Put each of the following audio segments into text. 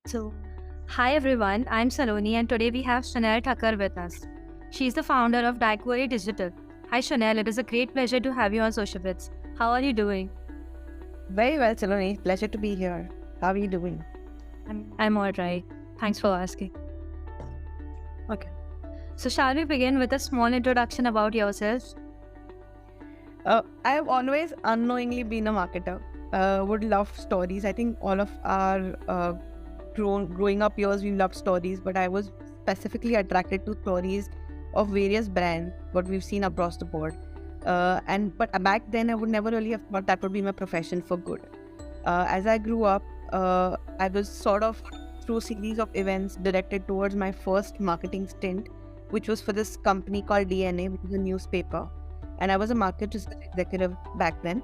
So, hi everyone, I'm Saloni and today we have Shonell Thakkar with us. She's the founder of Daiquiri Digital. Hi Shonell, it is a great pleasure to have you on Social Bits. How are you doing? Very well, Saloni. Pleasure to be here. How are you doing? I'm alright. Thanks for asking. Okay. So, shall we begin with a small introduction about yourself? I have always unknowingly been a marketer. Would love stories. I think all of our growing up years, we loved stories, but I was specifically attracted to stories of various brands, what we've seen across the board. But back then, I would never really have thought that would be my profession for good. As I grew up, I was sort of through a series of events directed towards my first marketing stint, which was for this company called DNA, which is a newspaper. And I was a market research executive back then.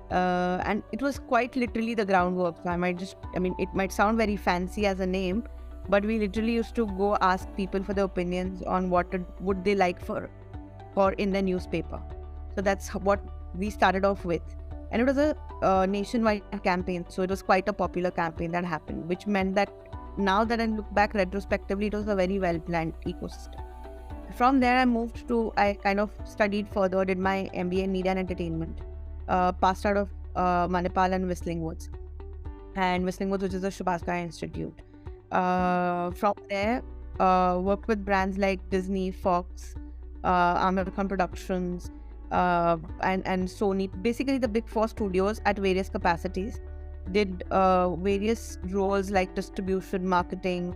And it was quite literally the groundwork. So it might sound very fancy as a name, but we literally used to go ask people for their opinions on would they like for in the newspaper. So that's what we started off with. And it was a nationwide campaign. So it was quite a popular campaign that happened, which meant that now that I look back retrospectively, it was a very well-planned ecosystem. From there, I kind of studied further, did my MBA in Media and Entertainment, passed out of Manipal and Whistling Woods, which is the Shubhaskar Institute. From there, worked with brands like Disney, Fox, American Productions, and Sony, basically the big four studios at various capacities. Did various roles like distribution, marketing,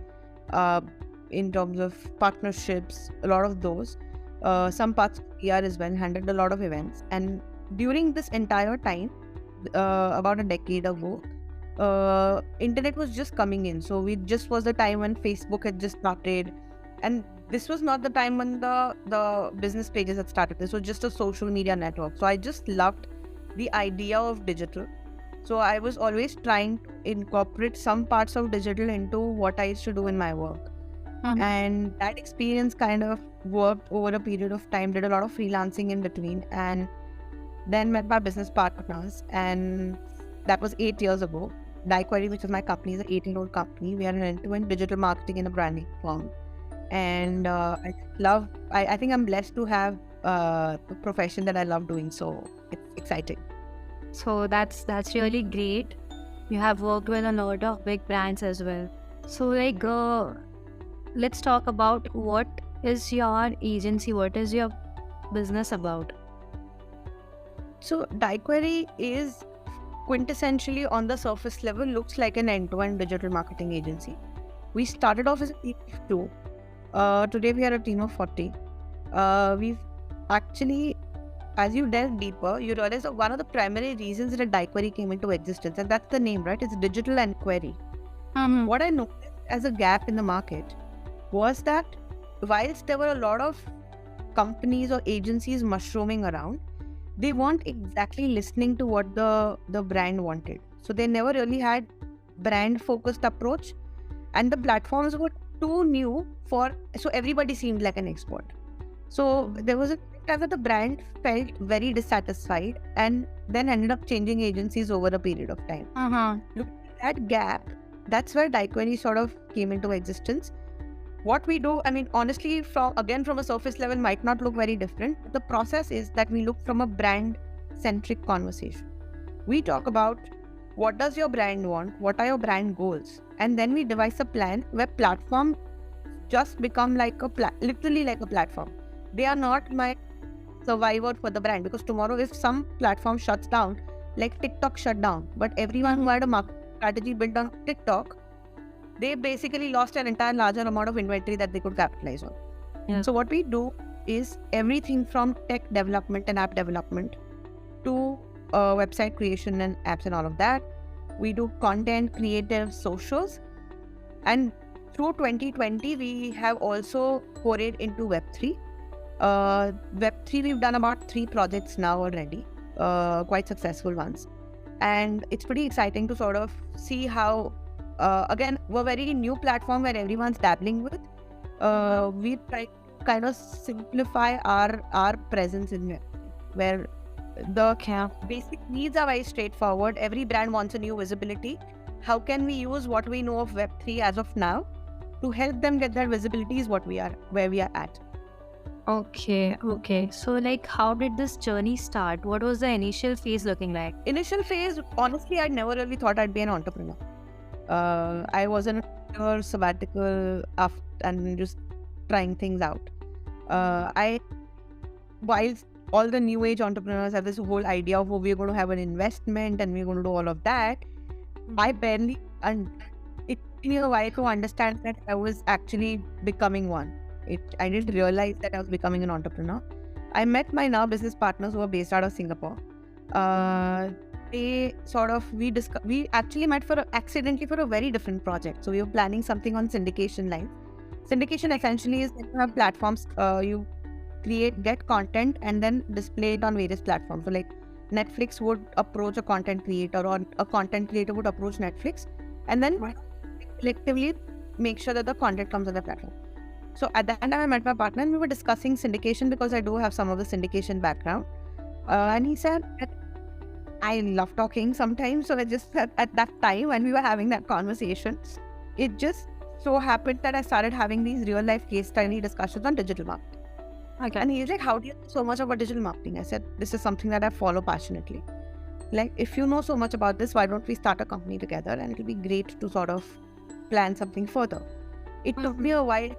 in terms of partnerships, a lot of those. Some parts of PR as well, handled a lot of events. And during this entire time, about a decade ago, internet was just coming in. So it just was the time when Facebook had just started. And this was not the time when the business pages had started. This was just a social media network. So I just loved the idea of digital. So I was always trying to incorporate some parts of digital into what I used to do in my work. And that experience kind of worked over a period of time, did a lot of freelancing in between, and then met my business partners. And that was 8 years ago. Daiquiri, which is my company, is an 18-year-old company. We are an end-to-end digital marketing and a branding firm. And I think I'm blessed to have a profession that I love doing. So it's exciting. So that's really great. You have worked with a lot of big brands as well. So let's talk about what is your agency, what is your business about? So Daiquiri is quintessentially, on the surface level, looks like an end-to-end digital marketing agency. We started off as a team of 2. Today we are a team of 40. We've actually, as you delve deeper, you realize that one of the primary reasons that Daiquiri came into existence, and that's the name, right? It's digital and query. What I noticed as a gap in the market was that whilst there were a lot of companies or agencies mushrooming around, they weren't exactly listening to what the brand wanted. So they never really had brand-focused approach, and the platforms were too new so everybody seemed like an expert. So there was a time that the brand felt very dissatisfied and then ended up changing agencies over a period of time. Looking at that gap, that's where Daiquiri sort of came into existence. What we do, honestly, from a surface level, might not look very different. But the process is that we look from a brand-centric conversation. We talk about what does your brand want, what are your brand goals, and then we devise a plan where platform just become literally like a platform. They are not my survivor for the brand, because tomorrow if some platform shuts down, like TikTok shut down, but everyone who had a market strategy built on TikTok, they basically lost an entire larger amount of inventory that they could capitalize on. Yeah. So what we do is everything from tech development and app development to website creation and apps and all of that. We do content, creative, socials. And through 2020, we have also forayed into Web3. Web3, we've done about 3 projects now already, quite successful ones. And it's pretty exciting to sort of see how again, we're a very new platform where everyone's dabbling with. We try to kind of simplify our presence in it, where the basic needs are very straightforward. Every brand wants a new visibility. how can we use what we know of Web3 as of now to help them get that visibility is where we are at. Okay. So like, how did this journey start? What was the initial phase looking like? Initial phase, honestly, I never really thought I'd be an entrepreneur. I was in a sabbatical and just trying things out. While all the new age entrepreneurs have this whole idea of, oh, we're going to have an investment and we're going to do all of that, I barely, and it took me a while to understand that I was actually becoming one. I didn't realize that I was becoming an entrepreneur. I met my now business partners who are based out of Singapore. We actually met accidentally for a very different project. So we were planning something on syndication lines. Syndication essentially is that you have platforms, you get content and then display it on various platforms. So like Netflix would approach a content creator, or a content creator would approach Netflix, and then collectively make sure that the content comes on the platform. So at that time I met my partner and we were discussing syndication because I do have some of the syndication background. And he said that I love talking sometimes. So I just said at that time when we were having that conversation, it just so happened that I started having these real life case study discussions on digital marketing. Okay. And he's like, how do you know so much about digital marketing? I said, this is something that I follow passionately. Like, if you know so much about this, why don't we start a company together? And it'll be great to sort of plan something further. It took me a while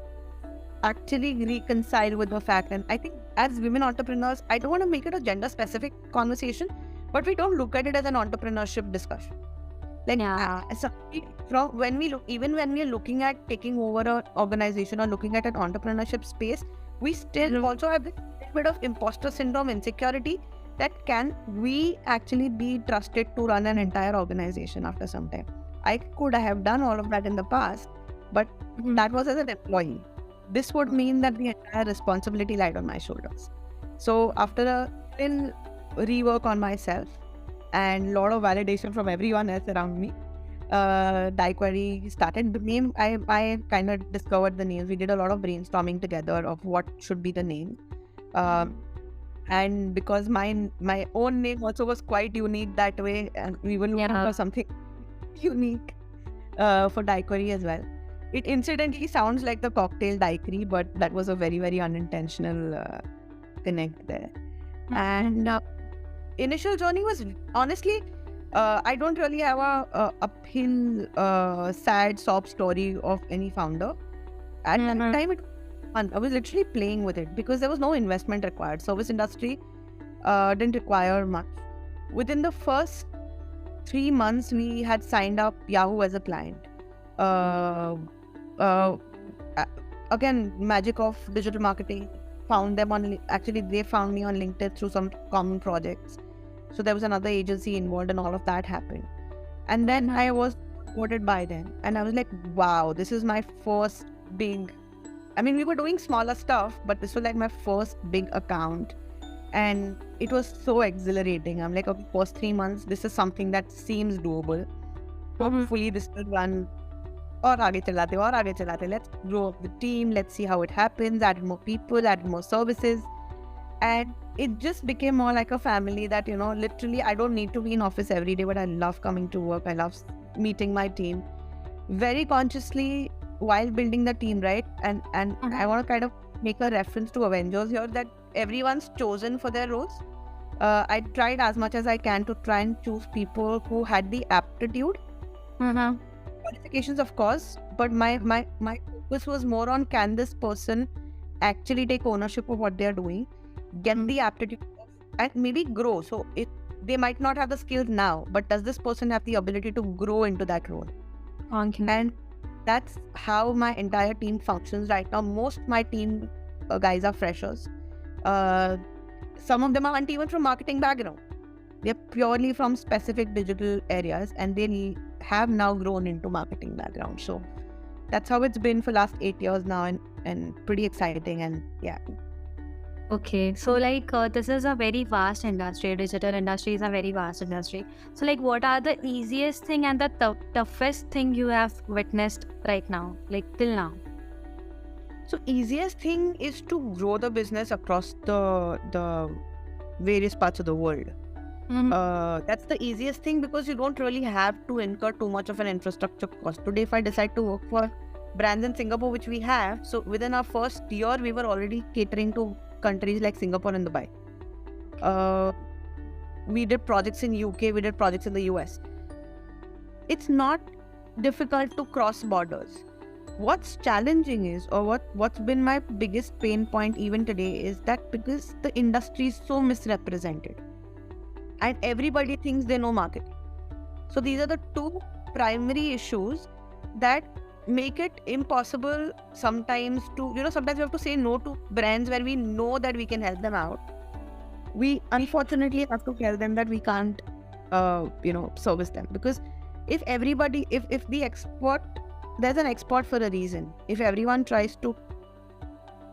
actually reconcile with the fact, and I think as women entrepreneurs, I don't want to make it a gender specific conversation, but we don't look at it as an entrepreneurship discussion. Like, when we are looking at taking over an organization or looking at an entrepreneurship space, we still also have a bit of imposter syndrome, insecurity, that can we actually be trusted to run an entire organization after some time. I could have done all of that in the past, but that was as an employee. This would mean that the entire responsibility lied on my shoulders. So after a little rework on myself and a lot of validation from everyone else around me, DieQuery started. The name, I kind of discovered the names. We did a lot of brainstorming together of what should be the name. And because my own name also was quite unique that way, and we were looking for something unique for DieQuery as well. It incidentally sounds like the cocktail daiquiri, but that was a very, very unintentional connect there. And initial journey was honestly, I don't really have a uphill, sad sob story of any founder. At that time, it was fun. I was literally playing with it because there was no investment required. Service industry didn't require much. Within the first 3 months, we had signed up Yahoo as a client. Again, magic of digital marketing. Found them they found me on LinkedIn through some common projects. So there was another agency involved and all of that happened. And then I was supported by them. And I was like, wow, this is my first big, we were doing smaller stuff, but this was like my first big account. And it was so exhilarating. I'm like, okay, first 3 months, this is something that seems doable. Hopefully this will run. Let's grow the team, let's see how it happens, add more people, add more services. And it just became more like a family that, literally I don't need to be in office every day, but I love coming to work. I love meeting my team very consciously while building the team, right? And I want to kind of make a reference to Avengers here, that everyone's chosen for their roles. I tried as much as I can to try and choose people who had the aptitude. Qualifications, of course, but my focus was more on, can this person actually take ownership of what they're doing, get the aptitude, and maybe grow. So they might not have the skills now, but does this person have the ability to grow into that role? And that's how my entire team functions right now. Most my team guys are freshers. Some of them aren't even from marketing background. They're purely from specific digital areas, and they have now grown into marketing background. So that's how it's been for last 8 years now, and pretty exciting. And yeah. Okay, so like this is a very vast industry. Digital industry is a very vast industry. So like, what are the easiest thing and the toughest thing you have witnessed right now, like till now? So easiest thing is to grow the business across the various parts of the world. That's the easiest thing because you don't really have to incur too much of an infrastructure cost. Today, if I decide to work for brands in Singapore, which we have, so within our first year, we were already catering to countries like Singapore and Dubai. We did projects in UK, we did projects in the US. It's not difficult to cross borders. What's challenging is, or what's been my biggest pain point even today is that because the industry is so misrepresented and everybody thinks they know marketing. So these are the two primary issues that make it impossible sometimes to, sometimes we have to say no to brands where we know that we can help them out. We unfortunately have to tell them that we can't, service them, because if everybody, if the export, there's an export for a reason. If everyone tries to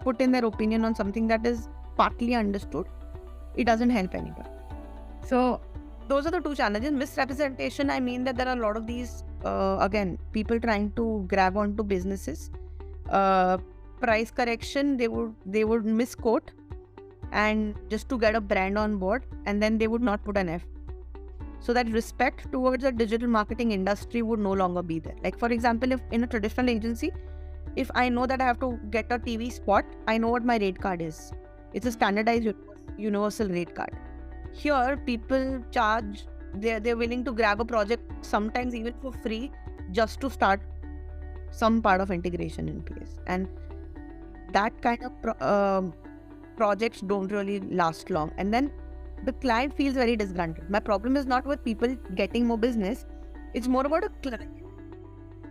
put in their opinion on something that is partly understood, it doesn't help anybody. So those are the two challenges. Misrepresentation, I mean that there are a lot of these, again, people trying to grab onto businesses. Price correction, they would misquote and just to get a brand on board, and then they would not put an F. So that respect towards the digital marketing industry would no longer be there. Like for example, if in a traditional agency, if I know that I have to get a TV spot, I know what my rate card is. It's a standardized universal rate card. Here, people charge, they're willing to grab a project, sometimes even for free, just to start some part of integration in place. And that kind of projects don't really last long. And then the client feels very disgruntled. My problem is not with people getting more business. It's more about a client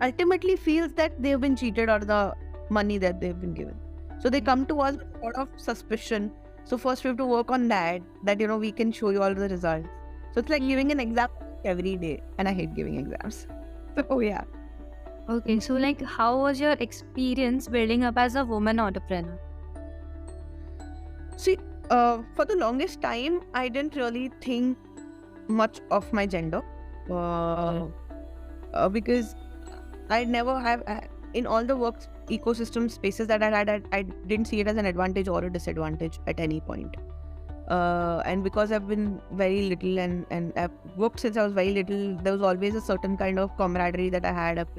ultimately feels that they've been cheated out of the money that they've been given. So they come to us with a lot of suspicion. So first we have to work on that we can show you all the results. So it's like giving an exam every day, and I hate giving exams. So yeah. Okay, so like how was your experience building up as a woman entrepreneur? See, for the longest time, I didn't really think much of my gender because I never have, in all the work ecosystem spaces that I had, I didn't see it as an advantage or a disadvantage at any point. And because I've been very little and I've worked since I was very little, there was always a certain kind of camaraderie that I had. I've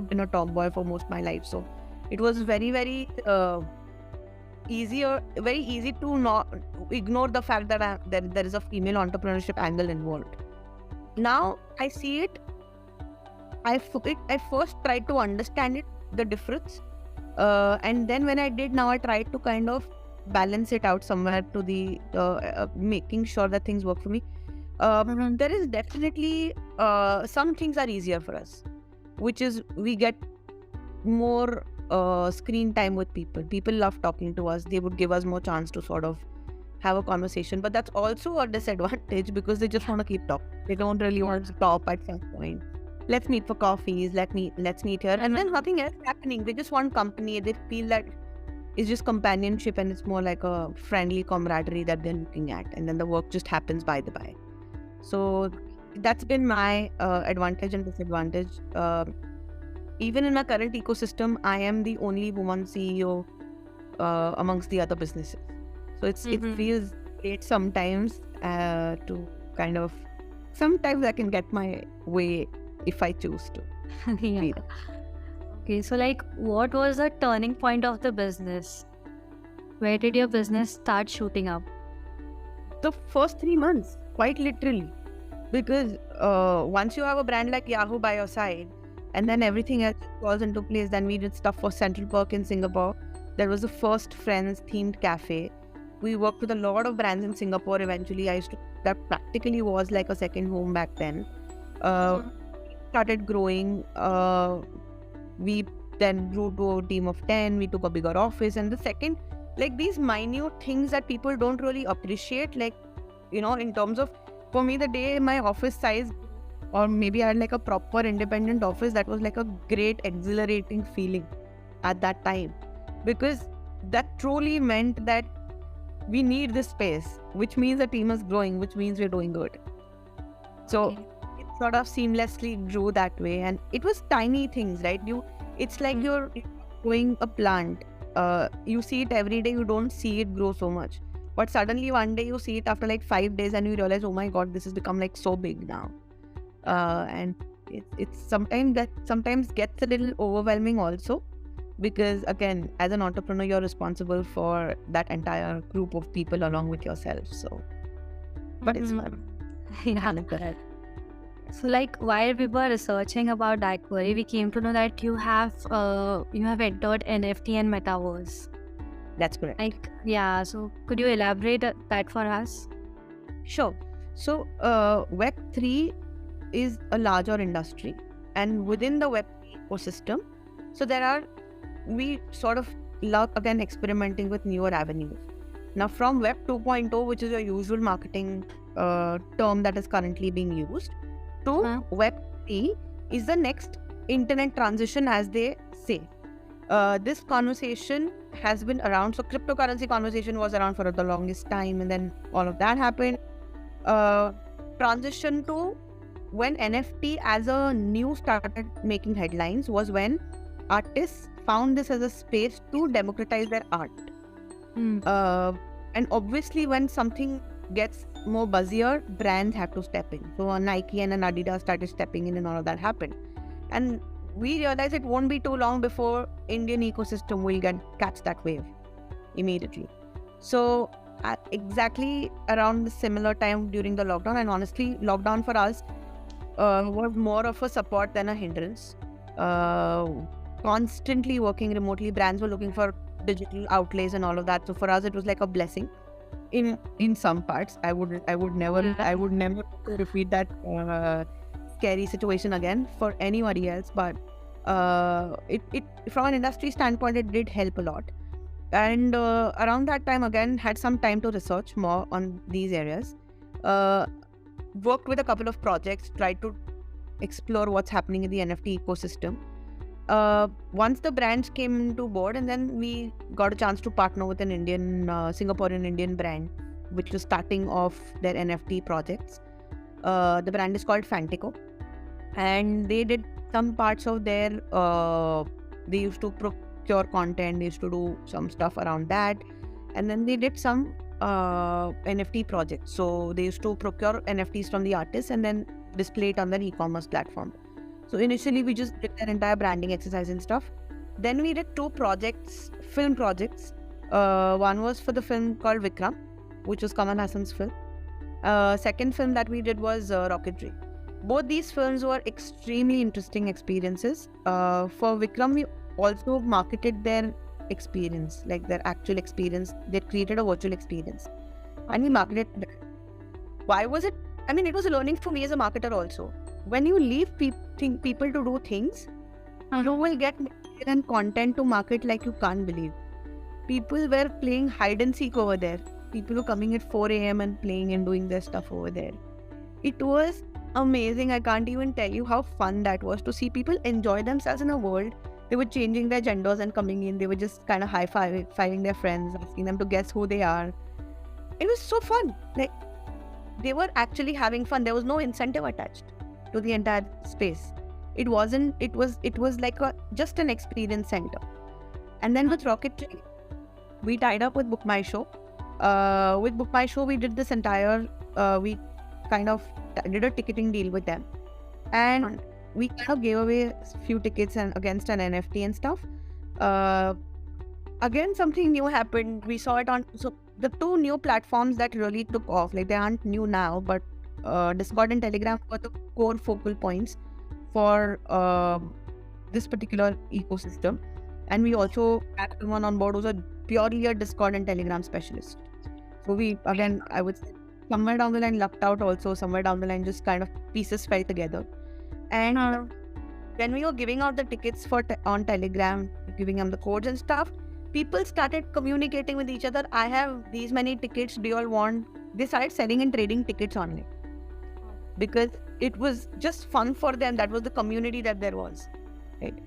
been a tomboy for most of my life. So it was very, very very easy to not ignore the fact that there is a female entrepreneurship angle involved. Now I see it. I first tried to understand it, the difference, and then when I did, now I tried to kind of balance it out somewhere to the making sure that things work for me. There is definitely some things are easier for us, which is we get more screen time with people. People love talking to us. They would give us more chance to sort of have a conversation, but that's also a disadvantage because they just want to keep talking. They don't really want to stop at some point. Let's meet for coffees. Let's meet here, and then nothing else happening. They just want company. They feel that it's just companionship, and it's more like a friendly camaraderie that they're looking at, and then the work just happens by the by. So that's been my advantage and disadvantage. Even in my current ecosystem, I am the only woman CEO amongst the other businesses. So it feels great sometimes to kind of, sometimes I can get my way if I choose to. Yeah. Okay, so like what was the turning point of the business? Where did your business start shooting up? The first 3 months, quite literally. Because once you have a brand like Yahoo by your side, and then everything else falls into place. Then we did stuff for Central Park in Singapore. That was the first Friends themed cafe. We worked with a lot of brands in Singapore. Eventually, that practically was like a second home back then. Started growing. We then grew to a team of 10. We took a bigger office. And the second, like these minute things that people don't really appreciate, like, in terms of, for me, the day my office size, or maybe I had like a proper independent office, that was like a great exhilarating feeling at that time, because that truly meant that we need this space, which means the team is growing, which means we're doing good. So it sort of seamlessly grew that way, and it was tiny things, right? It's like you're growing a plant. You see it every day, you don't see it grow so much. But suddenly one day you see it after like 5 days and you realize, oh my God, this has become like so big now. And it's sometimes gets a little overwhelming also, because again, as an entrepreneur, you're responsible for that entire group of people along with yourself. So, but it's fun. Yeah. Correct. So, like, while we were researching about that query, we came to know that you have entered NFT and metaverse. That's correct. Like, yeah. So, could you elaborate that for us? Sure. So, Web3 is a larger industry, and within the Web3 ecosystem, so we sort of love again experimenting with newer avenues. Now, from Web 2.0, which is your usual marketing term that is currently being used, to Web 3 is the next internet transition, as they say. This conversation has been around. So, cryptocurrency conversation was around for the longest time, and then all of that happened. Transition to when NFT as a new started making headlines was when artists found this as a space to democratize their art. And obviously, when something gets more buzzier, brands have to step in. So Nike and Adidas started stepping in, and all of that happened. And we realized it won't be too long before Indian ecosystem will catch that wave immediately. So exactly around the similar time during the lockdown, and honestly, lockdown for us was more of a support than a hindrance. Constantly working remotely, brands were looking for digital outlays and all of that. So for us, it was like a blessing. In some parts, I would never repeat that scary situation again for anybody else. But it from an industry standpoint, it did help a lot. And around that time, again, had some time to research more on these areas. Worked with a couple of projects, tried to explore what's happening in the NFT ecosystem. Once the brands came to board, and then we got a chance to partner with an Singaporean Indian brand, which was starting off their NFT projects. The brand is called Fantico, and they did some parts of their. They used to procure content. They used to do some stuff around that, and then they did some NFT projects. So they used to procure NFTs from the artists and then display it on their e-commerce platform. So initially we just did their entire branding exercise and stuff. Then we did 2 projects, film projects. One was for the film called Vikram, which was Kamal Hassan's film. Second film that we did was Rocketry. Both these films were extremely interesting experiences. For Vikram, we also marketed their experience, like their actual experience. They created a virtual experience, and we marketed it. Why was it? I mean, it was a learning for me as a marketer also. When you leave people to do things, you will get material and content to market like you can't believe. People were playing hide and seek over there. People were coming at 4 a.m. and playing and doing their stuff over there. It was amazing. I can't even tell you how fun that was to see people enjoy themselves in a world. They were changing their genders and coming in. They were just kind of high-fiving their friends, asking them to guess who they are. It was so fun. Like, they were actually having fun. There was no incentive attached to the entire space. It was like just an experience center. And then with Rocketry, we tied up with Book My Show. With Book My Show, we did this entire, we kind of did a ticketing deal with them. And we kind of gave away a few tickets and against an NFT and stuff. Again, something new happened. We saw it on, so the 2 new platforms that really took off, like they aren't new now, but Discord and Telegram were the core focal points for this particular ecosystem. And we also had someone on board who's purely a Discord and Telegram specialist. So we, again, I would say somewhere down the line lucked out also, somewhere down the line just kind of pieces fell together. And when we were giving out the tickets on Telegram, giving them the codes and stuff, people started communicating with each other. I have these many tickets, do you all want? They started selling and trading tickets online, because it was just fun for them. That was the community that there was, right?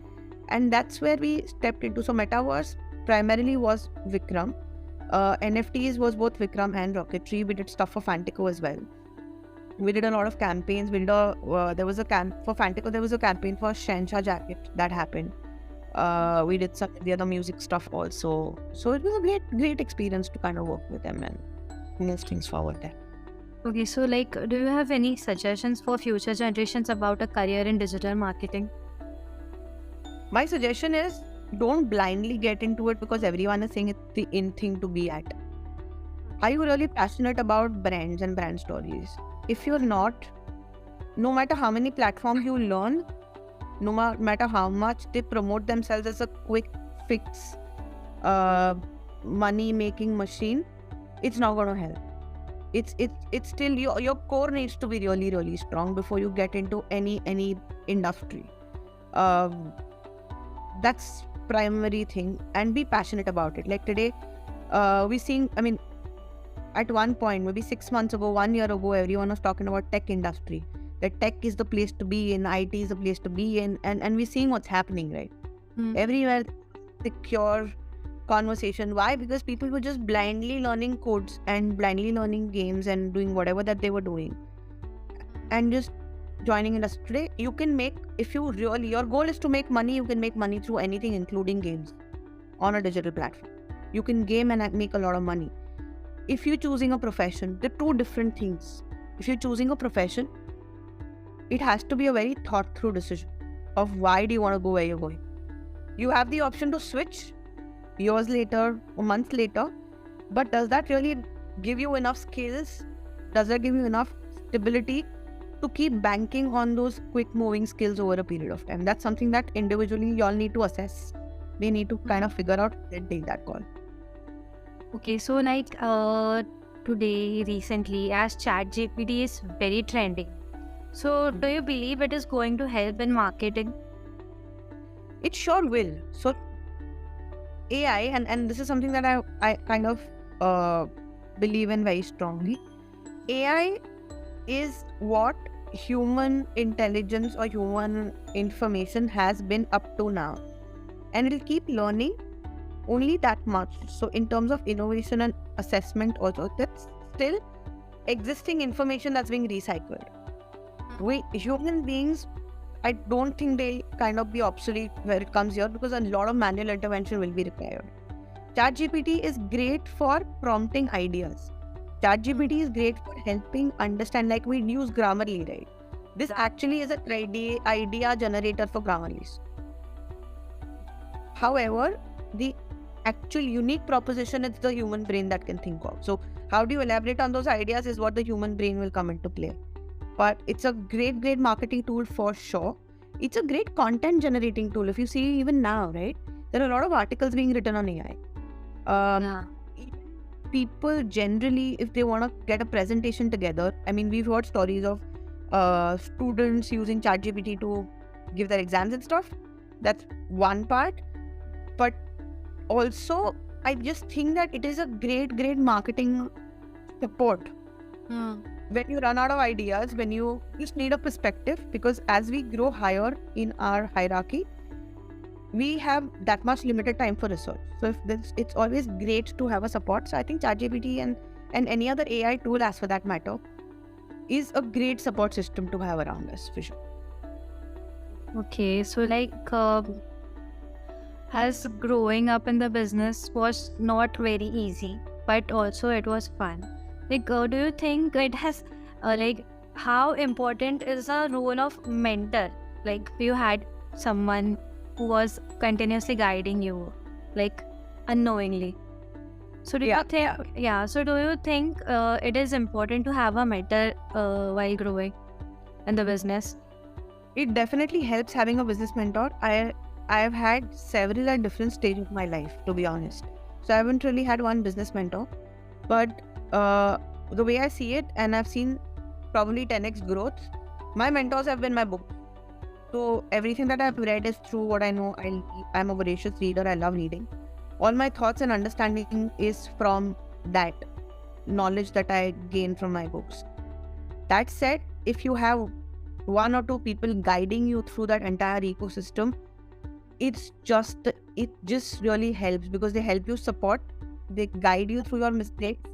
And that's where we stepped into. So Metaverse primarily was Vikram. NFTs was both Vikram and Rocketry. We did stuff for Fantico as well. We did a lot of campaigns. For Fantico, there was a campaign for Shencha jacket that happened. We did some of the other music stuff also. So it was a great experience to kind of work with them. And move things forward there. Okay, so like, do you have any suggestions for future generations about a career in digital marketing? My suggestion is, don't blindly get into it because everyone is saying it's the in thing to be at. Are you really passionate about brands and brand stories? If you're not, no matter how many platforms you learn, no matter how much they promote themselves as a quick fix, money making machine, it's not going to help. It's still your core needs to be really strong before you get into any industry. That's primary thing, and be passionate about it. Like today, we seeing, I mean, at one point, maybe 6 months ago, 1 year ago, everyone was talking about tech industry. That tech is the place to be in, IT is the place to be in, and we're seeing what's happening, right? Everywhere, secure conversation. Why? Because people were just blindly learning codes and blindly learning games and doing whatever that they were doing, and just joining industry. Today, you can make, if you really, your goal is to make money, you can make money through anything, including games, on a digital platform. You can game and make a lot of money. If you're choosing a profession, they're two different things. If you're choosing a profession, it has to be a very thought through decision of why do you want to go where you're going. You have the option to switch years later or months later, but does that really give you enough skills? Does that give you enough stability to keep banking on those quick moving skills over a period of time? That's something that individually you all need to assess. They need to kind of figure out and take that call. Okay, so like today, recently, as ChatGPT is very trending, so do you believe it is going to help in marketing? It sure will. So AI, and this is something that I kind of believe in very strongly. AI is what human intelligence or human information has been up to now, and it'll keep learning only that much. So in terms of innovation and assessment also, that's still existing information that's being recycled. We human beings, I don't think they kind of be obsolete where it comes here, because a lot of manual intervention will be required. ChatGPT is great for prompting ideas. ChatGPT is great for helping understand, like we use Grammarly, right? This actually is an idea generator for Grammarly. However, the actual unique proposition is the human brain that can think of. So how do you elaborate on those ideas is what the human brain will come into play. But it's a great marketing tool for sure. It's a great content generating tool. If you see even now, right, there are a lot of articles being written on AI. People generally, if they want to get a presentation together, I mean, we've heard stories of students using ChatGPT to give their exams and stuff. That's one part. But also, I just think that it is a great marketing support. When you run out of ideas, when you just need a perspective, because as we grow higher in our hierarchy, we have that much limited time for research. So if this, it's always great to have a support. So I think ChatGPT and any other AI tool, as for that matter, is a great support system to have around us for sure. Okay, so like as growing up in the business was not very easy, but also it was fun. Like, do you think it has, like, how important is the role of mentor? Like, you had someone who was continuously guiding you, like, unknowingly. So do you think, so do you think it is important to have a mentor while growing in the business? It definitely helps having a business mentor. I have had several at different stages of my life, to be honest. So I haven't really had one business mentor, but the way I see it, and I've seen probably 10x growth, my mentors have been my book. So everything that I've read is through what I know. I'm a voracious reader. I love reading. All my thoughts and understanding is from that knowledge that I gain from my books. That said, if you have one or two people guiding you through that entire ecosystem, it just really helps, because they help you support, they guide you through your mistakes,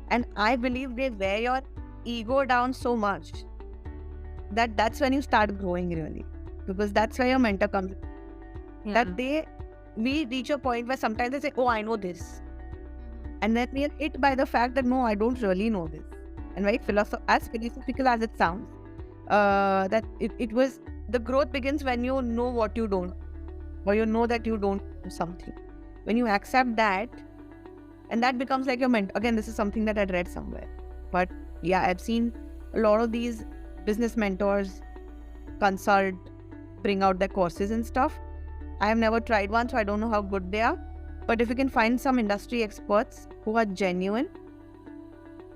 and I believe they wear your ego down so much that that's when you start growing really, because that's where your mentor comes in. That we reach a point where sometimes they say, oh, I know this, And then we are hit by the fact that no, I don't really know this. And right, as philosophical as it sounds, that it was, the growth begins when you know what you don't, or you know that you don't know something. When you accept that, and that becomes like your mentor. Again, this is something that I'd read somewhere. But yeah, I've seen a lot of these business mentors consult, bring out their courses and stuff. I have never tried one, so I don't know how good they are. But if you can find some industry experts who are genuine,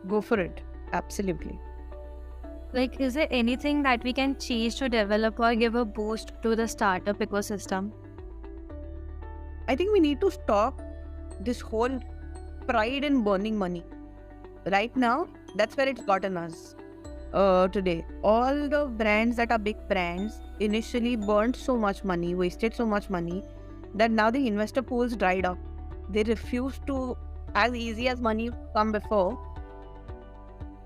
go for it. Absolutely. Like, is there anything that we can change to develop or give a boost to the startup ecosystem? I think we need to stop this whole pride in burning money. Right now, that's where it's gotten us today. All the brands that are big brands initially burned so much money, wasted so much money, that now the investor pools dried up. They refuse to, as easy as money come before,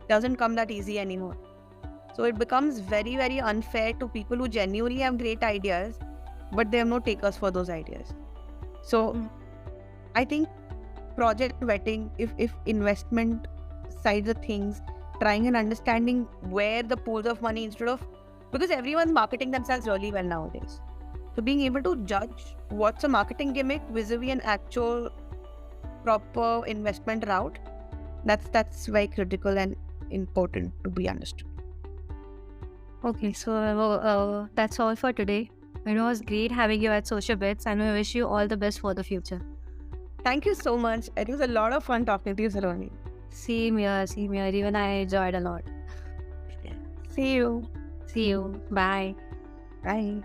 doesn't come that easy anymore. So it becomes very, very unfair to people who genuinely have great ideas, but they have no takers for those ideas. So I think project vetting, if investment sides of things, trying and understanding where the pools of money, instead of, because everyone's marketing themselves really well nowadays. So being able to judge what's a marketing gimmick vis-a-vis an actual proper investment route, that's very critical and important to be understood. Okay, so that's all for today. It was great having you at Social Bits, and we wish you all the best for the future. Thank you so much. It was a lot of fun talking to you, Saloni. Same here. Even I enjoyed a lot. See you. See you. Bye. Bye.